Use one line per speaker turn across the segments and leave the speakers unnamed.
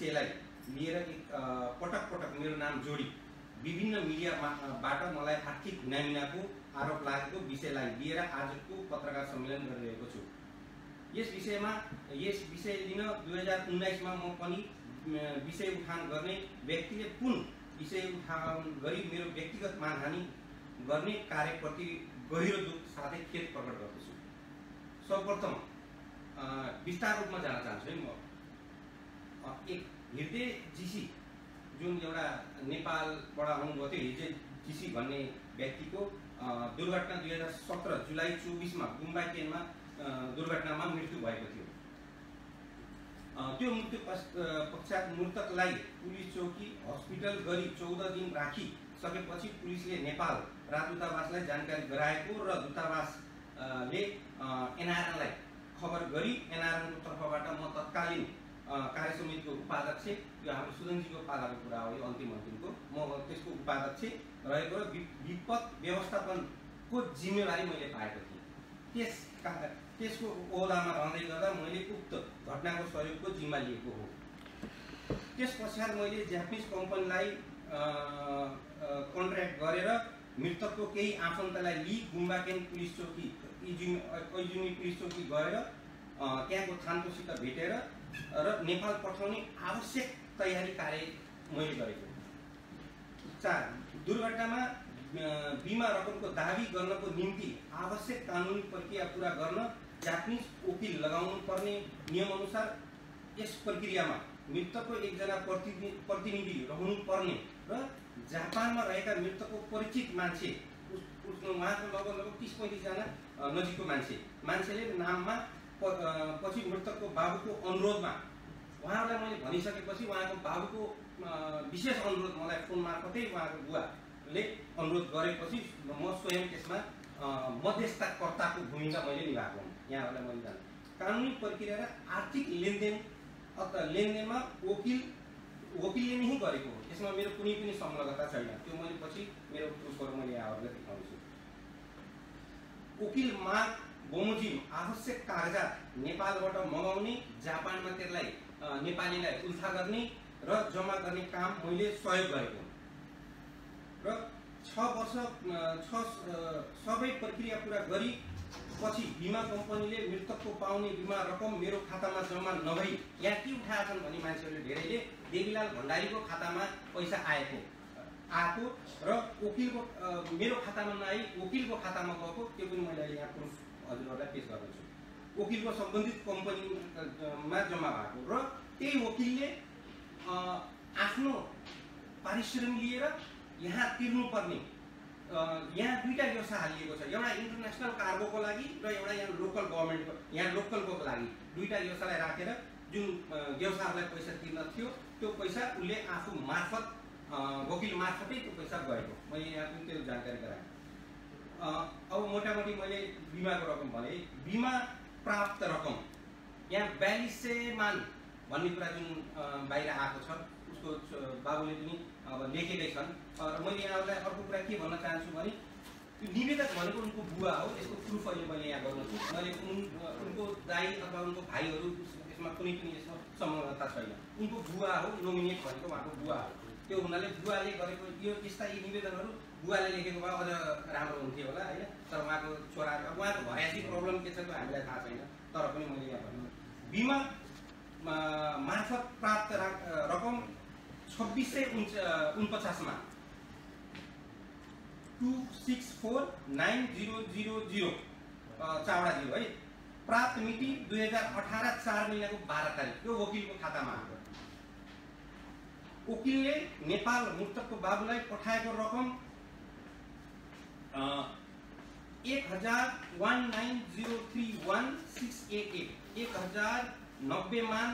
विषयलाई लिएर पटक पटक मेरो नाम जोडी विभिन्न मिडियाबाट मलाई आर्थिक हुनामिनाको आरोप लागेको विषयलाई लिएर आजको पत्रकार सम्मेलन गरिरहेको छु। यस विषय लिन 2019 मा म पनि विषय उठान गर्ने व्यक्तिले पुनः विषय उठान गरी मेरो व्यक्तिगत मानहानि गर्ने कार्यप्रति गहिरो दुःख साथै खेद प्रकट गर्दछु। सर्वप्रथम विस्तार रूपमा जान चाहन्छु है म। एक हृदय जीसी जुन एउटा नेपालबाट आउनुभएको थियो, हृदय जीसी भन्ने व्यक्तिको दुर्घटना 2017 जुलाई 24 मा गुम्बा केनमा दुर्घटनामा मृत्यु भएको थियो। त्यो मृत्यु पश्चात मृतकलाई पुलिस चौकी हस्पिटल गरी 14 दिन राखी सकेपछि पुलिसले नेपाल राजदूतावासलाई जानकारी गराएको र दूतावासले एनआरएनलाई खबर गरी एनआरएनको तर्फबाट म तत्कालीन कार्य समितिको उपाध्यक्ष, यो हाम्रो सुदनजीको पालाको कुरा हो, यो अन्तिमको म त्यसको उपाध्यक्ष रहेको र विपद व्यवस्थापनको जिम्मेवारी मैले पाएको थिएँ। त्यसको ओहदामा रहँदै गर्दा मैले उक्त घटनाको सहयोगको जिम्मा लिएको हो। त्यस पश्चात मैले जापानिज कम्पनीलाई कन्ट्र्याक्ट गरेर मृतकको केही आफन्तलाई लिई गुम्बाकेन पुलिस चौकी इजुनी पुलिस चौकी गएर त्यहाँको थानकोसित भेटेर र नेपाल पठाउने आवश्यक तयारी कार्य मैले गरेको। 4 दुर्घटनामा बीमा रकमको दावी गर्नको निम्ति आवश्यक कानुनी प्रक्रिया पूरा गर्न जापानिज वकिल लगाउनु पर्ने नियमअनुसार यस प्रक्रियामा मृतकको एकजना प्रतिनिधि रहनु पर्ने र जापानमा रहेका मृतकको परिचित मान्छे, उहाँको लगभग 30-35 जना नजिकको मान्छेले नाममा पछि मृतकको बाबुको अनुरोधमा उहाँहरूलाई मैले भनिसकेपछि उहाँको बाबुको विशेष अनुरोध मलाई फोन मार्फतै उहाँको बुवाले अनुरोध गरेपछि म स्वयं त्यसमा मध्यस्थताकर्ताको भूमिका मैले निभाएको हुँ। यहाँहरूलाई मैले जाने कानुनी प्रक्रिया र आर्थिक लेनदेनमा वकिलले नै गरेको हो। यसमा मेरो कुनै पनि संलग्नता छैन। त्यो मैले पछि मेरो प्रुफहरू मैले यहाँहरूलाई देखाउँछु। वकिल माग बमोजिम आवश्यक कागजात नेपालबाट मगाउने, जापानमा त्यसलाई नेपालीलाई उल्था गर्ने र जम्मा गर्ने काम मैले सहयोग गरेको र 6 वर्ष सबै प्रक्रिया पूरा गरी पछि बीमा कम्पनीले मृतकको पाउने बीमा रकम मेरो खातामा जम्मा नभई यहाँ के उठाएछन् भने मान्छेहरूले धेरैले देवीलाल भण्डारीको खातामा पैसा आएको र वकिलको मेरो खातामा नआई वकिलको खातामा गएको, त्यो पनि मैले यहाँ प्रुफ हजुरहरूलाई पेश गर्दैछु। वकिलको सम्बन्धित कम्पनीमा जम्मा भएको र त्यही वकिलले आफ्नो पारिश्रमिक लिएर यहाँ तिर्नुपर्ने यहाँ दुईटा व्यवसाय हालिएको छ। एउटा इन्टरनेसनल कार्गोको लागि र एउटा यहाँ लोकल गभर्मेन्टको, यहाँ लोकलको लागि दुईटा व्यवसायलाई राखेर जुन व्यवसायहरूलाई पैसा तिर्न थियो त्यो पैसा उसले आफू मार्फत वकिल मार्फतै त्यो पैसा गएको मैले यहाँ पनि त्यो जानकारी गराएँ। अब मोटामोटी मैले बिमाको रकम भने बिमा प्राप्त रकम यहाँ 4200 मान भन्ने कुरा जुन बाहिर आएको छ उसको बाबुले पनि अब लेखेकै छन्। र मैले यहाँलाई अर्को कुरा के भन्न चाहन्छु भने त्यो निवेदक भनेको उनको बुवा हो। यसको प्रुफ अहिले मैले यहाँ गर्छु। मैले उनको दाइ अथवा उनको भाइहरू यसमा कुनै पनि यसमा संलग्नता छैन। उनको बुवा हो, नोमिनेट भनेको उहाँको बुवा हो। त्यो हुनाले बुवाले गरेको यो यस्ता यी निवेदनहरू बुवाले लेखेको भए अझ राम्रो हुन्थ्यो होला होइन। तर उहाँको छोरा उहाँको भयासी प्रब्लम के छ त्यो हामीलाई थाहा छैन। तर पनि मैले यहाँ भन्नु बिमा मार्फत प्राप्त रकम 2649 मा 264900 चावडा 0 है। प्राप्त मिति 2018 4 महिनाको 12 तारिक यो वकिलको खातामा आएको। वकिलले नेपाल मृतकको बाबुलाई पठाएको रकम 1019031688 1090 मान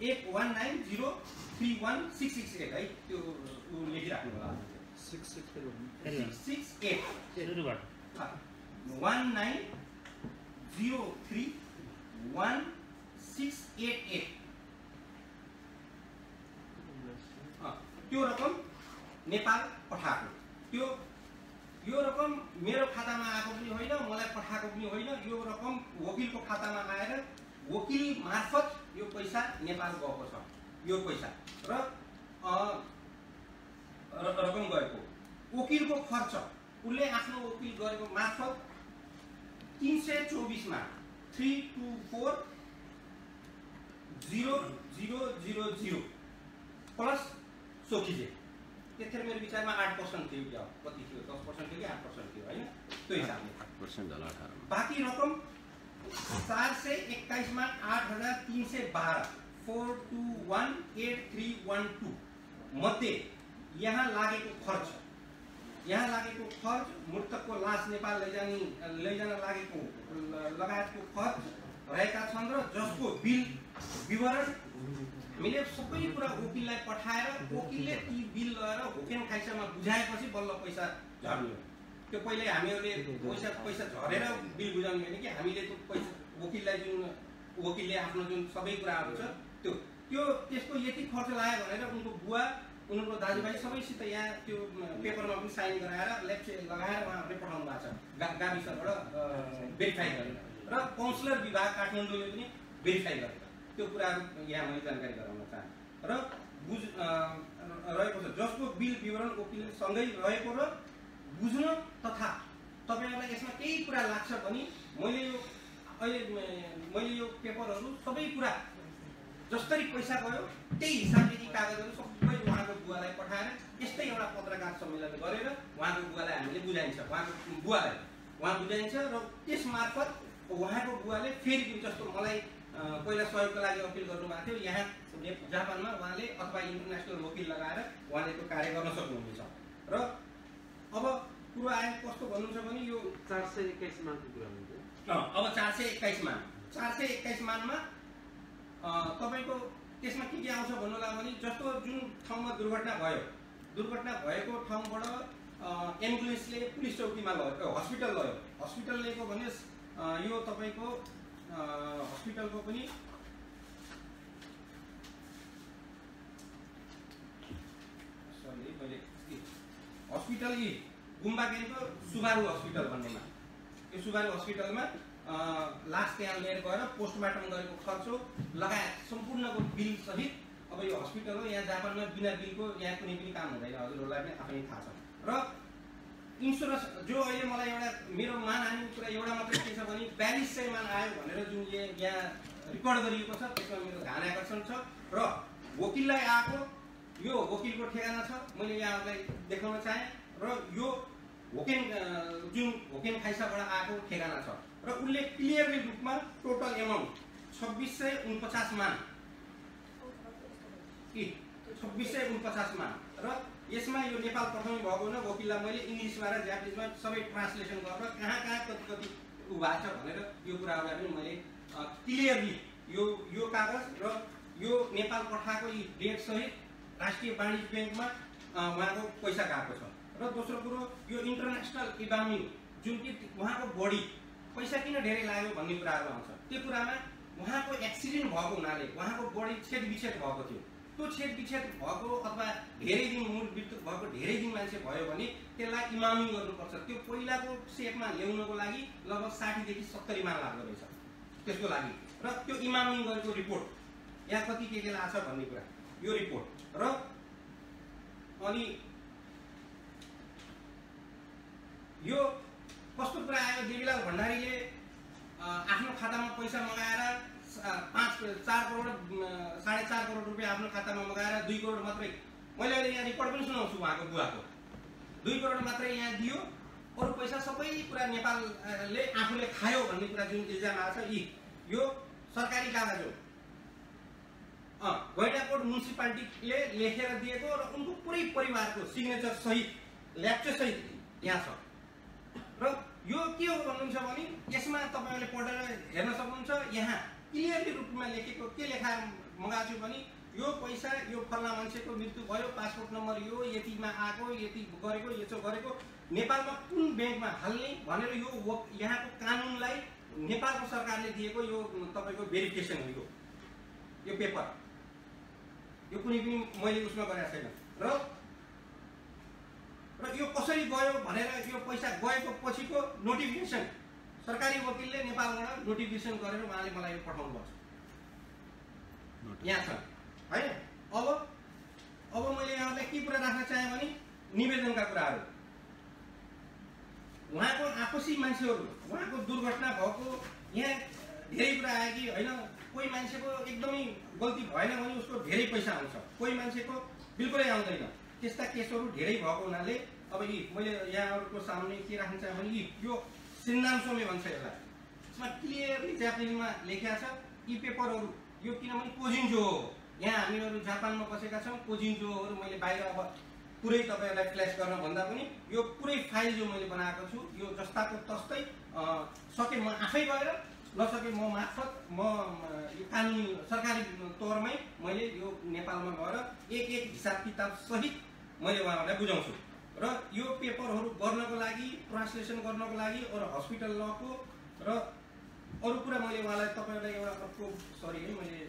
119031668 है। त्यो लेखिराख्नु होला 668 190311688 त्यो रकम नेपाल पठाएको। यो रकम मेरो खातामा आएको पनि होइन, मलाई पठाएको पनि होइन। यो रकम वकिलको खातामा आएर वकिल मार्फत यो पैसा नेपाल गएको छ, यो पैसा र रकम गएको। वकिलको खर्च उसले आफ्नो वकिल गरेको मार्फत 324 मा 324,000 प्लस सोखिजे। त्यतिखेर मेरो विचारमा 8% थियो क्या, कति थियो, 10% थियो कि 8% थियो होइन, त्यो हिसाबले
8% होला 18।
बाँकी रकम 421 मा 8,312 421,8312 मध्ये यहाँ लागेको खर्च मृतकको लास नेपाल लैजान लागेको लगायतको खर्च रहेका छन् र जसको बिल विवरण हामीले सबै कुरा वकिललाई पठाएर वकिलले ती बिल लगेर होकेन खाइसामा बुझाएपछि बल्ल पैसा झर्ने हो। त्यो पहिले हामीहरूले पैसा झरेर बिल बुझाउने होइन कि हामीले त्यो पैसा वकिललाई वकिलले आफ्नो जुन सबै कुराहरू छ त्यो त्यसको यति खर्च लाग्यो भनेर उनको बुवा उनको दाजुभाइ सबैसित यहाँ त्यो पेपरमा पनि साइन गराएर लेप्चे लगाएर उहाँहरूले पठाउनु भएको छ गाविसबाट भेरिफाई गरेर र काउन्सिलर विभाग काठमाडौँले पनि भेरिफाई गरेर त्यो कुराहरू यहाँ मैले जानकारी गराउन चाहन्छु र रहेको छ जसको बिल विवरण वकिलसँगै रहेको र बुझ्न तथा तपाईहरुलाई यसमा केही कुरा लाग्छ भने मैले यो पेपरहरू सबै कुरा जसरी पैसा गयो त्यही हिसाबले यी कागजहरू सबै उहाँको बुवालाई पठाएर यस्तै एउटा पत्रकार सम्मेलन गरेर उहाँको बुवालाई हामीले बुझाइन्छ, उहाँ बुझाइन्छ र त्यस मार्फत उहाँको बुवाले फेरि जस्तो मलाई पहिला सहयोगको लागि अपिल गर्नुभएको थियो यहाँ जापानमा उहाँले अथवा इन्टरनेसनल वकिल लगाएर उहाँले त्यो कार्य गर्न सक्नुहुनेछ। र अब कुरो आयो कस्तो भन्नुहुन्छ भने यो
421 मानको कुरा हुन्छ।
अब 421 मानमा तपाईको त्यसमा के आउँछ भन्नुलाई भने जस्तो जुन ठाउँमा दुर्घटना भएको ठाउँबाट एम्बुलेन्सले पुलिस चौकीमा लग्यो, हस्पिटल लग्यो, हस्पिटल लिएको भने यो तपाईको हस्पिटलको पनि हस्पिटल यी गुम्बा गेनको सुबारु हस्पिटल भन्नेमा यो सुबारु हस्पिटलमा लास्ट त्यहाँ लिएर गएर पोस्टमार्टम गरेको खर्च लगायत सम्पूर्णको बिल सहित अब यो हस्पिटल हो यहाँ जापानमा बिना बिलको यहाँ कुनै पनि काम हुँदैन, हजुरहरूलाई पनि आफै थाहा छ। र इन्स्योरेन्स जो अहिले मलाई एउटा मेरो मान आएको कुरा एउटा मात्रै के छ भने 4200 मान आयो भनेर जुन यहाँ रेकर्ड गरिएको छ त्यसमा मेरो ध्यान आकर्षण छ र वकिललाई आएको यो वकिलको ठेगाना छ, मैले यहाँलाई देखाउन चाहे र यो जुन होकेन खाइसाबाट आएको ठेगाना छ र उनले क्लियरली रूपमा टोटल एमाउन्ट 2649 मान 2649 मान र यसमा यो नेपाल पठाउनु भएको न वकिललाई मैले इङ्ग्लिसमा र जापानिजमा सबै ट्रान्सलेसन गरेर कहाँ कति उ भएको छ भनेर यो कुराहरूलाई पनि मैले क्लियरली यो कागज र यो नेपाल पठाएको यी डेट सहित राष्ट्रिय वाणिज्य ब्याङ्कमा उहाँको पैसा गएको छ। र दोस्रो कुरो यो इन्टरनेसनल इबामी जुन कि उहाँको बडी पैसा किन धेरै लाग्यो भन्ने कुराहरू आउँछ। त्यो कुरामा उहाँको एक्सिडेन्ट भएको हुनाले उहाँको बडी छेदविच्छेद भएको थियो, त्यो छेदविच्छेद भएको अथवा धेरै दिन मूल मृत्यु भएको धेरै दिन मान्छे भयो भने त्यसलाई इमामिङ गर्नुपर्छ। त्यो पहिलाको सेपमा ल्याउनको लागि लगभग 60 देखि 70 मान लाग्दो रहेछ त्यसको लागि। र त्यो इमामिङ गरेको रिपोर्ट यहाँ कति के लाग्छ भन्ने कुरा यो रिपोर्ट र अनि यो कस्तो कुरा आयो, देवीलाल भण्डारीले आफ्नो खातामा पैसा मगाएर 4 करोड 4.5 करोड रुपियाँ आफ्नो खातामा मगाएर 2 करोड मात्रै, मैले अहिले यहाँ रिपोर्ट पनि सुनाउँछु उहाँको बुवाको 2 करोड मात्रै यहाँ दियो, अरू पैसा सबै कुरा नेपालले आफूले खायो भन्ने कुरा जुन इल्जाम आएको छ यो सरकारी कागज हो। गैंडाकोट म्युनिसिपालिटीले लेखेर दिएको र उनको पुरै परिवारको सिग्नेचर सहित ल्याप्चे सहित यहाँ छ। र यो के हो भन्नुहुन्छ भने यसमा तपाईहरुले पढेर हेर्न सक्नुहुन्छ, यहाँ क्लियरली रूपमा लेखेको के लेखाएर मगाएको छु भने यो पैसा यो फल्ना मान्छेको मृत्यु भयो, पासपोर्ट नम्बर यो यतिमा आएको, यति गरेको, यसो गरेको, नेपालमा कुन ब्याङ्कमा हाल्ने भनेर यो यहाँको कानुनलाई नेपालको सरकारले दिएको यो तपाईको भेरिफिकेसन हो यो पेपर, यो कुनै पनि मैले उसमा गरेको छैन। र यो कसरी गयो भनेर यो पैसा गएको पछिको नोटिफिकेसन सरकारी वकिलले नेपालबाट नोटिफिकेसन गरेर उहाँले मलाई यो पठाउनु भएको छ। यहाँ छ हैन। अब मैले यहाँलाई के कुरा राख्न चाहे भने निवेदनका कुराहरू, उहाँको आपसी मान्छेहरू, उहाँको दुर्घटना भएको यहाँ धेरै कुरा आयो कि होइन, कोही मान्छेको एकदमै गल्ती भएन भने उसको धेरै पैसा आउँछ, कोही मान्छेको बिल्कुलै आउँदैन। त्यस्ता केसहरू धेरै भएको हुनाले अब यी मैले यहाँहरूको सामने के राख्न चाहे भने यो सिन्नाम्सोमे भन्छ यसलाई, यसमा क्लियरली जापानीमा लेखेको छ यी पेपरहरू। यो किनभने कोजिन्जो हो, यहाँ हामीहरू जापानमा बसेका छौँ, कोजिन्जोहरू मैले बाहिर अब पुरै तपाईँहरूलाई फ्ल्यास गर्न भन्दा पनि यो पुरै फाइल जो मैले बनाएको छु यो जस्ताको तस्तै सके म आफै गएर नसके म मार्फत म यो कानुनी सरकारी तौरमै मैले यो नेपालमा गएर एक हिसाब किताब सहित मैले उहाँहरूलाई बुझाउँछु। र यो पेपरहरू गर्नको लागि, ट्रान्सलेसन गर्नको लागि अरू हस्पिटल लको र अरू कुरा मैले उहाँलाई तपाईँहरूलाई एउटा अर्को सरी है मैले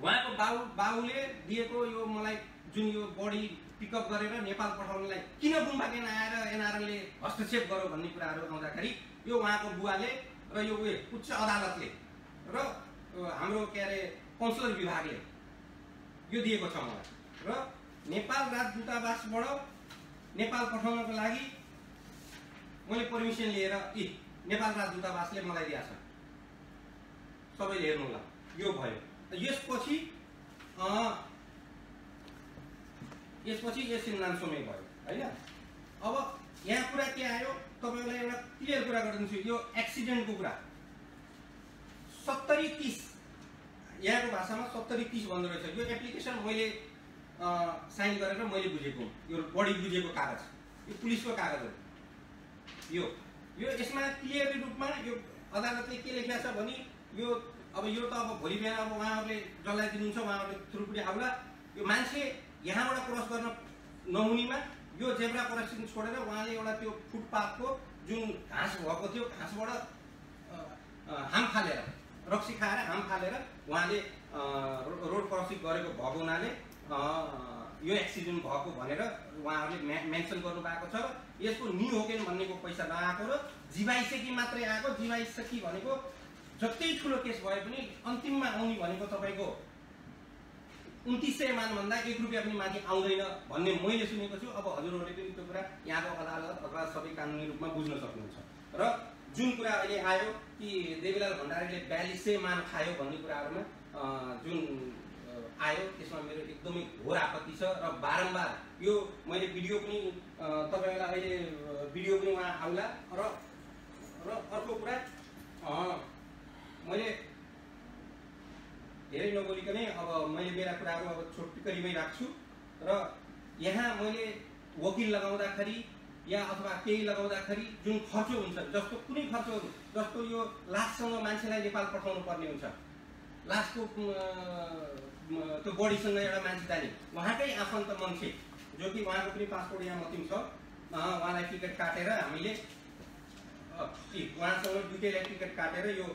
उहाँको बाबुले दिएको यो मलाई जुन यो बडी पिकअप गरेर नेपाल पठाउनलाई किन बुम्बाकेन आएर एनआरएलले हस्तक्षेप गर्यो भन्ने कुराहरू आउँदाखेरि यो उहाँको बुवाले र यो उच्च अदालतले र हाम्रो के अरे कौन्सलर विभागले यो दिएको छ मलाई। र नेपाल राजदूतावासबाट नेपाल पठाउनको लागि मैले पर्मिसन लिएर नेपाल राजदूतावासले मलाई दिएको छ, सबैले हेर्नु होला। यो भयो। यसपछि यस सिन्नाम्सोमै भयो हैन। अब यहाँ कुरा के आयो तपाईहरुलाई एउटा क्लियर कुरा गरिदिन्छु। यो एक्सिडेन्टको कुरा 70-30 यहाँको भाषामा 70-30 भन्दो रहेछ। यो एप्लिकेसन मैले साइन गरेर मैले बुझेको, यो बढी बुझेको कागज, यो पुलिसको कागज हो। यो यसमा क्लियर रूपमा यो अदालतले के लेखेको छ भने यो अब भोलि बिहान अब उहाँहरूले जलाइदिनुहुन्छ, उहाँहरूले थ्रुपुटी आउला। यो मान्छे यहाँबाट क्रस गर्न नहुनेमा यो जेब्रा क्रसिङ छोडेर उहाँले एउटा त्यो फुटपाथको जुन घाँस भएको थियो, घाँसबाट हाम फालेर रक्सी खाएर हाम फालेर उहाँले रोड क्रसिङ गरेको भएको हुनाले यो एक्सिडेन्ट भएको भनेर उहाँहरूले मेन्सन गर्नु भएको छ। यसको नि होकेन भन्नेको पैसा नआएको र जीवाइसेकी मात्रै आएको। जीवाइसेकी भनेको जति ठुलो केस भए पनि अन्तिममा आउने भनेको तपाईको 2900 मान भन्दा 1 रुपैयाँ पनि माथि आउँदैन भन्ने मैले सुनेको छु। अब हजुरहरूले पनि त्यो कुरा यहाँको अदालत अथवा सबै कानुनी रूपमा बुझ्न सक्नुहुन्छ। र जुन कुरा अहिले आयो कि देवीलाल भण्डारीले 4200 मान खायो भन्ने कुराहरुमा जुन आयो त्यसमा मेरो एकदमै घोर आपत्ति छ। र बारम्बार यो मैले भिडियो पनि तपाईहरुलाई अहिले भिडियो पनि वहाँ आउला। र अर्को कुरा मैले धेरै नबोलिकनै अब मैले मेरा कुराहरू अब छोटकरीमै राख्छु। र यहाँ मैले वकिल लगाउँदाखेरि या अथवा केही लगाउँदाखेरि जुन खर्च हुन्छ, जस्तो कुनै खर्चहरू जस्तो यो लाससँग मान्छेलाई नेपाल पठाउनु पर्ने हुन्छ, लासको त्यो बडीसँग एउटा मान्छे जाने, उहाँकै आफन्त मान्छे जो कि उहाँको पनि पासपोर्ट यहाँ मतिम छ, उहाँलाई टिकट काटेर हामीले उहाँसँग दुईटैलाई टिकट काटेर यो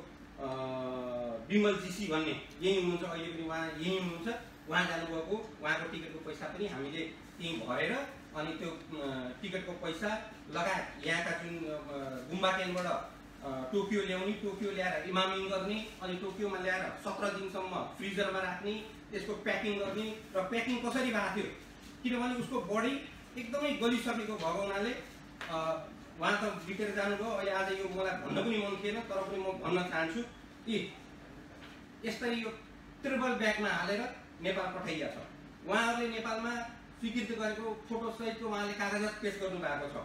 विमल जीसी भन्ने यही हुनुहुन्छ, अहिले पनि उहाँ यही हुनुहुन्छ, उहाँ जानुभएको, उहाँको टिकटको पैसा पनि हामीले त्यहीँ भरेर अनि त्यो टिकटको पैसा लगायत यहाँका जुन गुम्बाकेनबाट टोकियो ल्याउने, टोकियो ल्याएर इमामिङ गर्ने, अनि टोकियोमा ल्याएर 17 दिनसम्म फ्रिजरमा राख्ने, त्यसको प्याकिङ गर्ने। र प्याकिङ कसरी भएको थियो किनभने उसको बडी एकदमै गलिसकेको भएको हुनाले उहाँ त बितेर जानुभयो। अहिले आज यो मलाई भन्न पनि मन थिएन, तर पनि म भन्न चाहन्छु कि यसरी यो ट्रिपल ब्यागमा हालेर नेपाल पठाइएको छ। उहाँहरूले नेपालमा स्वीकृति गरेको फोटो सहितको उहाँले कागजात पेश गर्नु भएको छ।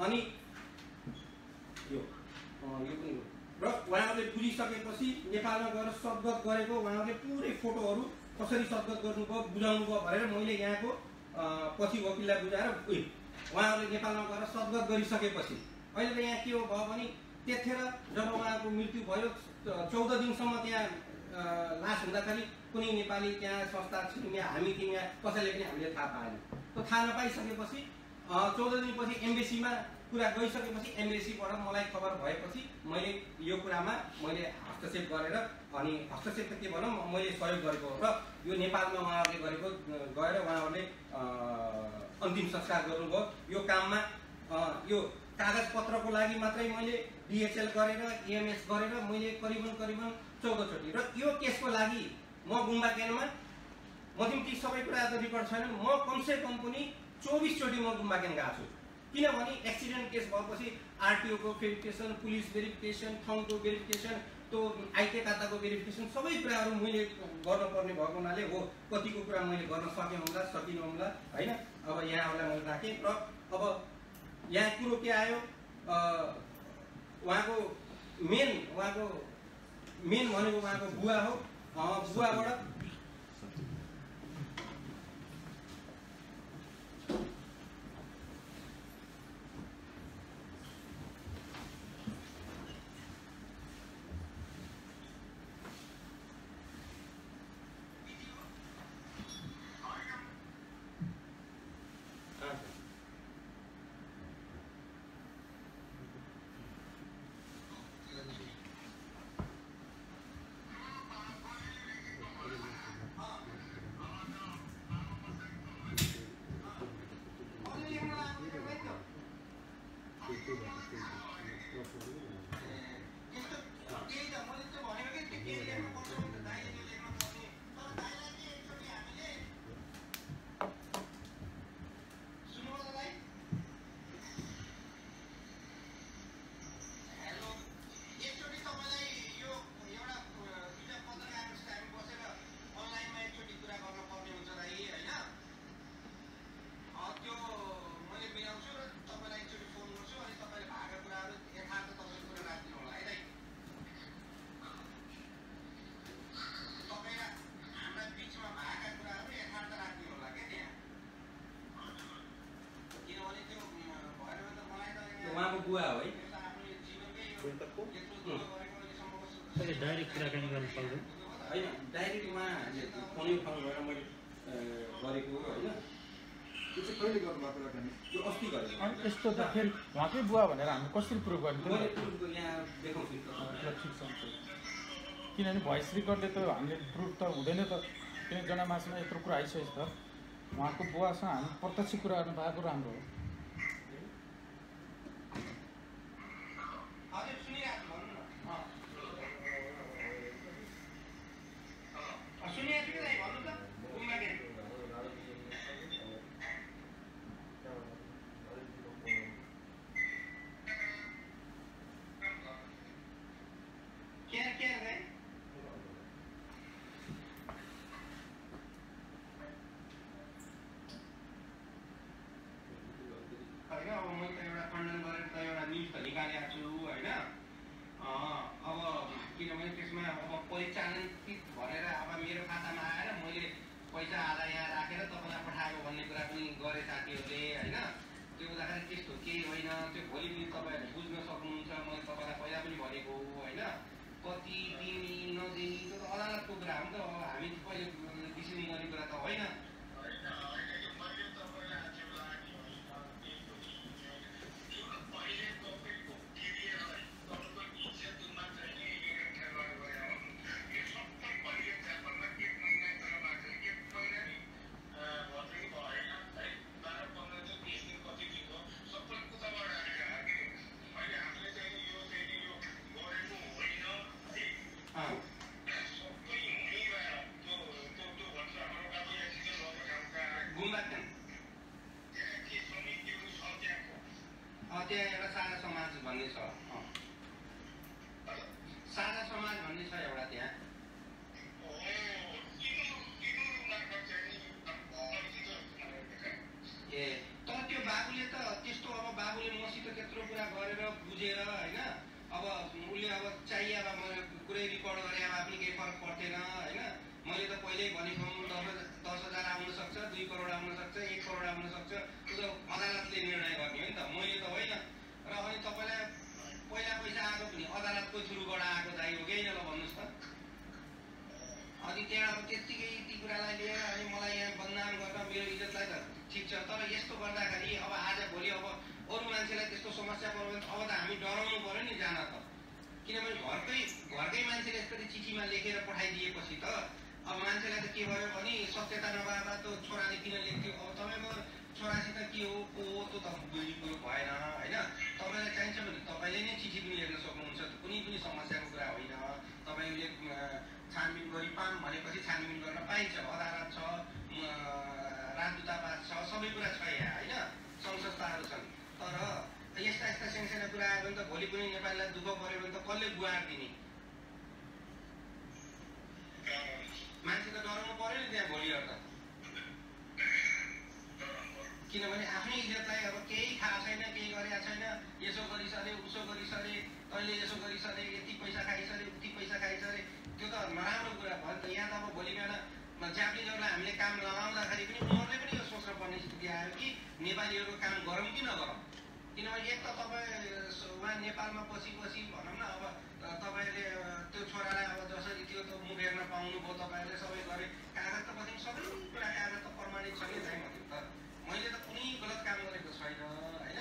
अनि यो पनि हो। र उहाँहरूले बुझिसकेपछि नेपालमा गएर सद्गत गरेको उहाँहरूले पुरै फोटोहरू कसरी सद्गत गर्नुभयो बुझाउनु भयो भनेर मैले यहाँको पछि वकिललाई बुझाएर उहाँहरूले नेपालमा गएर सद्गत गरिसकेपछि अहिले त यहाँ के हो भयो भने त्यतिखेर जब उहाँको मृत्यु भयो 14 दिनसम्म त्यहाँ लास हुँदाखेरि कुनै नेपाली त्यहाँ संस्था थियौँ या हामी थियौँ या कसैले पनि हामीले थाहा पाएन। त्यो थाहा नपाइसकेपछि 14 दिनपछि एम्बेसीमा कुरा गइसकेपछि एम्बेसीबाट मलाई खबर भएपछि मैले यो कुरामा मैले हस्तक्षेप गरेर अनि हस्तक्षेप त के भनौँ मैले सहयोग गरेको र यो नेपालमा उहाँहरूले गरेको गएर उहाँहरूले अन्तिम संस्कार गर्नुभयो। यो काममा यो कागजपत्रको लागि मात्रै मैले डिएचएल गरेर एएमएस गरेर मैले करिबन 14 चोटि र यो केसको लागि म गुम्बा केनमा मदिम ती सबै कुरा त रेकर्ड छैन म कमसे कम पनि 24 चोटि म गुम्बा केन गएको छु किनभने एक्सिडेन्ट केस भएपछि आरटीओ को भेरिफिकेसन पुलिस भेरिफिकेसन ठाउँको भेरिफिकेसन त्यो आइके खाताको भेरिफिकेसन सबै कुराहरू मैले गर्नुपर्ने भएको हुनाले हो कतिको कुरा मैले गर्न सके होला सकिनँ होला हैन अब यहाँहरूलाई मैले राखेँ र अब यहाँ कुरो के आयो उहाँको मेन भनेको उहाँको बुवा हो बुवाबाट बुवा हो है
डाइरेक्ट कुराकानी गर्न सक्दैन
हैन डाइरेक्ट उहाँले फोनै उठाउनु भएर मैले गरेको हैन
त्यो चाहिँ कहिले गर्नुभएको कुराकानी
यो अस्ति गरेको
अनि यस्तो त फेरि उहाँकै बुवा भनेर हामी कसरी प्रुभ गर्ने
मैले प्रुफ यहाँ देखाउँछु
ठिक छ किनभने भोइस रेकर्डले त हामीले प्रुफ त हुँदैन त किनकि जनमासमा यत्रो कुरा आइसकेको छ उहाँको बुवासँग हामी प्रत्यक्ष कुरा गर्नु पाएको राम्रो हो
घरकै मान्छेले यसरी चिठीमा लेखेर पठाइदिएपछि त अब मान्छेलाई त के भयो भने सत्यता नभए त छोराले किन लेख्थ्यो अब तपाईँको छोरासित के हो को हो त्यो त बुझ्नु भएन हैन तपाईँलाई चाहिन्छ भने तपाईँले नै चिठी पनि लेख्न सक्नुहुन्छ, कुनै पनि समस्याको कुरा होइन। तपाईँले छानबिन गरी पाम भनेपछि छानबिन गर्न पाइन्छ, अदालत छ, राजदूतावास छ, सबै कुरा छ यहाँ होइन, सङ्घ संस्थाहरू छन्। तर यस्ता यस्ता सानसाना कुरा आयो भने त भोलि कुनै नेपालीलाई दुःख पऱ्यो भने त कसले गुहार दिने? मान्छे त डराउनु पऱ्यो नि त्यहाँ भोलिहरू त, किनभने आफ्नै इज्जतलाई अब केही थाहा छैन, केही गरेका छैन, यसो गरिसरे उसो गरिसरे, तैँले यसो गरिसरे, यति पैसा खाइसरे उति पैसा खाइसरे, त्यो त नराम्रो कुरा भयो नि त। यहाँ त अब भोलि बिहान जापानिजहरूलाई हामीले काम लगाउँदाखेरि पनि उनीहरूले पनि यो सोच्न पर्ने स्थिति आयो कि नेपालीहरूको काम गरौँ कि नगरौँ। किनभने एक त तपाईँ उहाँ नेपालमा बसी भनौँ न, अब तपाईँले त्यो छोरालाई अब जसरी त्यो त मुख हेर्न पाउनुभयो, तपाईँहरूले सबै गरे, कागज त कति सबै कुरा कागज त प्रमाणित छ नि चाहिँ भन्यो त। मैले त कुनै गलत काम गरेको छैन होइन।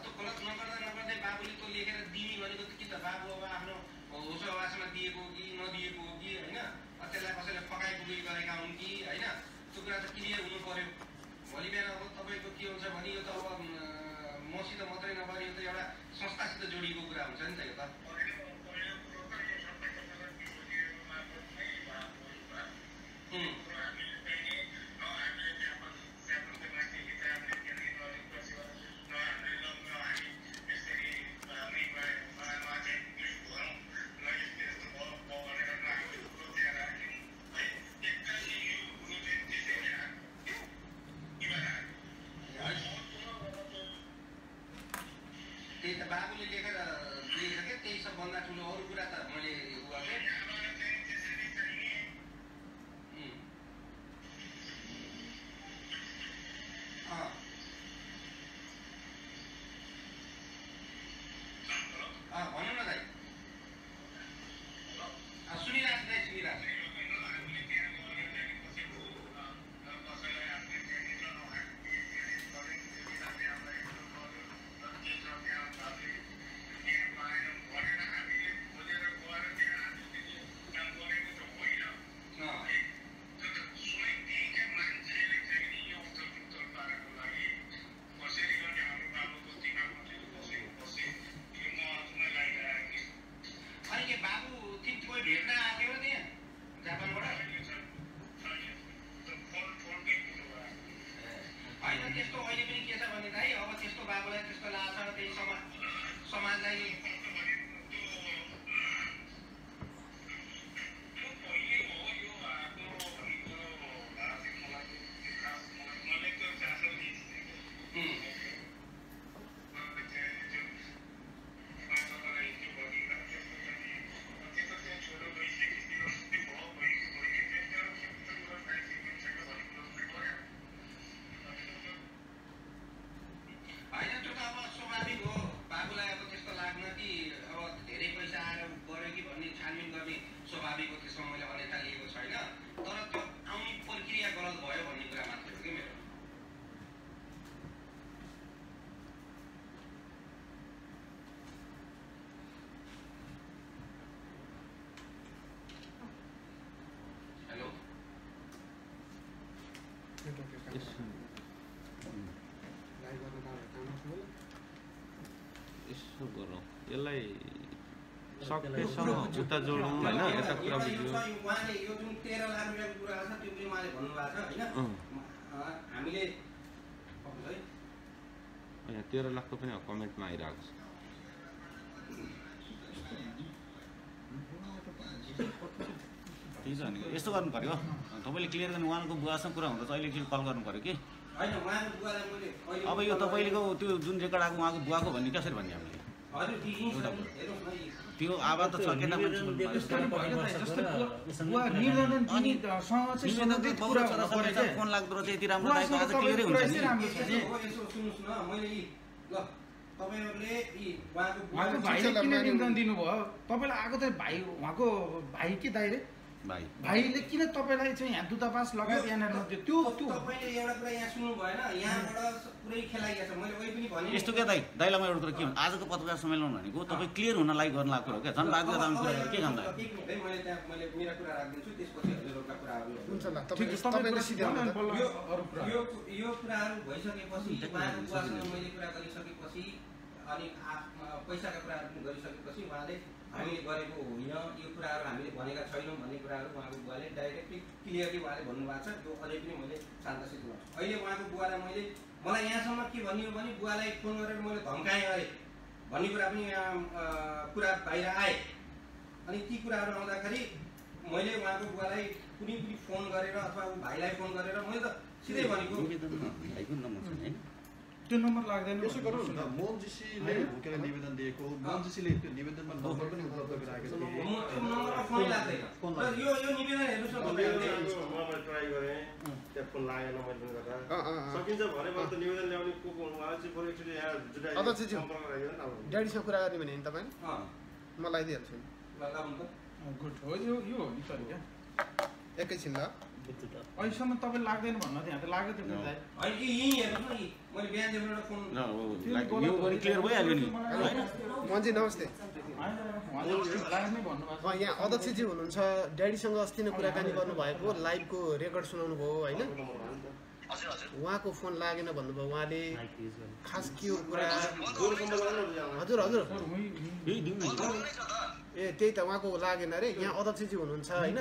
त्यो गलत नगर्दै बाबुले त्यो लेखेर दिने भनेको त कि त बाबु अब आफ्नो होसो आवासमा दिएको हो कि नदिएको हो कि होइन, त्यसलाई कसैले फकाइपुगी गरेका हुन् कि होइन, त्यो कुरा त क्लियर हुनु पर्यो। भोलि बिहान अब तपाईँको के हुन्छ भने यो त अब मसित मात्रै नभएर यो त एउटा संस्थासित जोडिएको कुरा हुन्छ नि त यो त। त्यही त बाबुले लेखेर दिएछ क्या, त्यही सबभन्दा ठुलो अरू कुरा त मैले उ गरेँ। भन्नु न दाइ, सुनिरहेको छु दाइ, सुनिरहेको छु। त्यस्तो अहिले पनि के छ भने दाइ, अब त्यस्तो बाबुलाई त्यस्तो लाग्छ, त्यही समाजलाई स्वाभाविक हो। त्यसमा मैले अन्यथा लिएको छैन, तर त्यो आउने प्रक्रिया गलत भयो भन्ने कुरा मात्रै हो कि मेरो। हेलो,
यसो गरौँ यसलाई सकेसम्म जुत्ता जोडौँ होइन, यता कुरा बुझ्यो।
उहाँले यो जुन 13 लाख रुपियाँको कुरा छ त्यो पनि उहाँले भन्नुभएको छ होइन। हामीले
यहाँ 13 लाखको पनि कमेन्टमा आइरहेको छ।
त्यही छ नि, यस्तो गर्नु पऱ्यो। तपाईँले क्लियर गर्नु, उहाँको बुवासँग कुरा हुँदा चाहिँ अहिले कल गर्नु पऱ्यो कि अब यो तपाईँको त्यो जुन रेकर्ड आएको उहाँको बुवाको भन्ने कसरी भन्ने हामीले त्यो आवाज त छ केटा मान्छे फोन लाग्दो रहेछ यति राम्रो लागेको आज क्लियरै हुन्छ नि।
उहाँको भाइले किन निवेदन दिनुभयो? तपाईँलाई आएको त भाइ, उहाँको भाइ के दाइरे भाइले किन तपाईँलाई चाहिँ यहाँ दूतावास लगायत यहाँनिर त्यो
तपाईँले एउटा कुरा यहाँ सुन्नु भएन, यहाँबाट पुरै खेलाइएको छ। मैले ओइ पनि भने
यस्तो क्या दाइलाई म एउटा कुरा के भन्नु, आजको पत्रकार सम्मेलन भनेको तपाईँ क्लियर हुन लागि गर्न लाग्यो क्या, झन् बाध्य दाम कुरा के गर्दा
मैले त्यहाँ मैले मेरा कुरा राखिदिन्छु, त्यसपछि हजुरहरूका कुराहरू
हुन्छ ल तपाईले सिधै
यो कुराहरू भइसकेपछि उहाँको बुवासँग मैले कुरा गरिसकेपछि अनि पैसाका कुराहरू पनि गरिसकेपछि उहाँले हामीले गरेको होइन यो कुराहरू हामीले भनेका छैनौँ भन्ने कुराहरू उहाँको बुवाले डाइरेक्टली क्लियरली उहाँले भन्नुभएको छ। त्यो अझै पनि मैले शान्तसित गर्छु। अहिले उहाँको बुवालाई मलाई यहाँसम्म के भनियो भने बुवालाई फोन गरेर मैले धम्काएँ अरे भन्ने कुरा पनि यहाँ कुरा बाहिर आए। अनि ती कुराहरू आउँदाखेरि मैले उहाँको बुवालाई कुनै पनि फोन गरेर अथवा भाइलाई फोन गरेर मैले त सिधै भनेको
त्यो नम्बर लाग्दैन।
यसो गरौँ न, मोहनजीले भोकेर निवेदन दिएको, मोहनजीले त्यो निवेदनमा नम्बर पनि उपलब्ध गराएको थिए।
नम्बरमा फोन लाग्दैन र यो निवेदन हेर्नुहोस् न
मैले ट्राई गरेँ, त्यहाँ फोन लागेन। मैले पनि गर्दा सकिन्छ भने त निवेदन ल्याउने को उहाँलाई चाहिँ बरु एकचोटि यहाँ जुटाइ
अध्यक्षज्यू,
सम्पर्क गराइदिनु न।
ड्याडीसँग कुरा गर्ने भने नि तपाईँ म लगाइदिइहाल्छु नि।
गुड हो यो हो नि सर क्या
एकैछिन ल।
अहिलेसम्म तपाईँ लाग्दैन भन्नु त्यहाँ त लाग्यो त्यो दाइ।
होइन यहीँ हेर्नुहोस् न, मैले बिहानदेखिबाट फोन
यो पनि क्लियर भइहाल्यो नि होइन।
मन्जी नमस्ते।
लाग्ने भन्नुभएको छ।
यहाँ अध्यक्षजी हुनुहुन्छ, ड्याडीसँग अस्ति नै कुराकानी गर्नुभएको लाइभको रेकर्ड सुनाउनु भयो होइन। उहाँको फोन लागेन भन्नुभयो उहाँले। खास के हो कुरा? हजुर हजुर ए त्यही त उहाँको लागेन अरे। यहाँ अध्यक्षजी हुनुहुन्छ होइन।